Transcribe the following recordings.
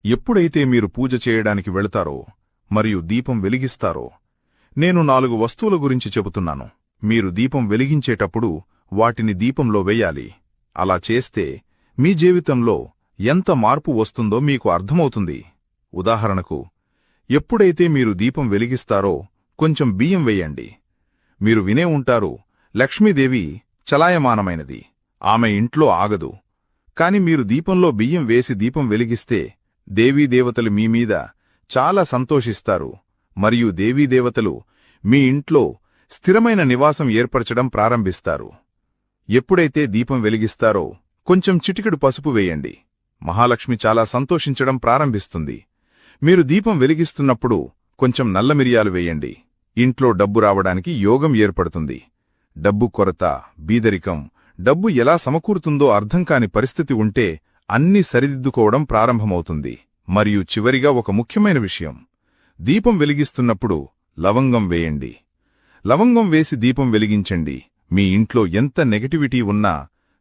ఎప్పుడైతే మీరు పూజ చేయడానికి వెళతారో మరియు దీపం వెలిగిస్తారో నేను 4 వస్తువుల గురించి చెబుతున్నాను. మీరు దీపం వెలిగించేటప్పుడు వాటిని దీపంలో వెయ్యాలి. అలా చేస్తే మీ జీవితంలో ఎంత మార్పు వస్తుందో మీకు అర్థమవుతుంది. ఉదాహరణకు, ఎప్పుడైతే మీరు దీపం వెలిగిస్తారో కొంచెం బియ్యం వెయ్యండి. మీరు వినే ఉంటారు, లక్ష్మీదేవి చలాయమానమైనది, ఆమె ఇంట్లో ఆగదు. కాని మీరు దీపంలో బియ్యం వేసి దీపం వెలిగిస్తే దేవీదేవతలు మీమీద చాలా సంతోషిస్తారు మరియు దేవీదేవతలు మీ ఇంట్లో స్థిరమైన నివాసం ఏర్పరచడం ప్రారంభిస్తారు. ఎప్పుడైతే దీపం వెలిగిస్తారో కొంచెం చిటికెడు పసుపు వేయండి. మహాలక్ష్మి చాలా సంతోషించడం ప్రారంభిస్తుంది. మీరు దీపం వెలిగిస్తున్నప్పుడు కొంచెం నల్ల మిరియాలు వేయండి. ఇంట్లో డబ్బు రావడానికి యోగం ఏర్పడుతుంది. డబ్బు కొరత, బీదరికం, డబ్బు ఎలా సమకూరుతుందో అర్థం కాని పరిస్థితి ఉంటే అన్నీ సరిదిద్దుకోవడం ప్రారంభమవుతుంది. మరియు చివరిగా ఒక ముఖ్యమైన విషయం, దీపం వెలిగిస్తున్నప్పుడు లవంగం వేయండి. లవంగం వేసి దీపం వెలిగించండి. మీ ఇంట్లో ఎంత నెగటివిటీ ఉన్నా,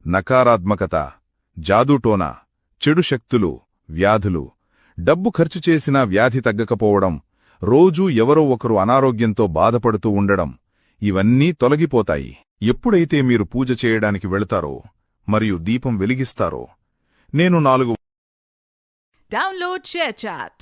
నకారాత్మకత, జాదూటోన, చెడు శక్తులు, వ్యాధులు, డబ్బు ఖర్చు చేసినా వ్యాధి తగ్గకపోవడం, రోజూ ఎవరో ఒకరు అనారోగ్యంతో బాధపడుతూ ఉండడం, ఇవన్నీ తొలగిపోతాయి. ఎప్పుడైతే మీరు పూజ చేయడానికి వెళతారో మరియు దీపం వెలిగిస్తారో నేను 4 Download ShareChat.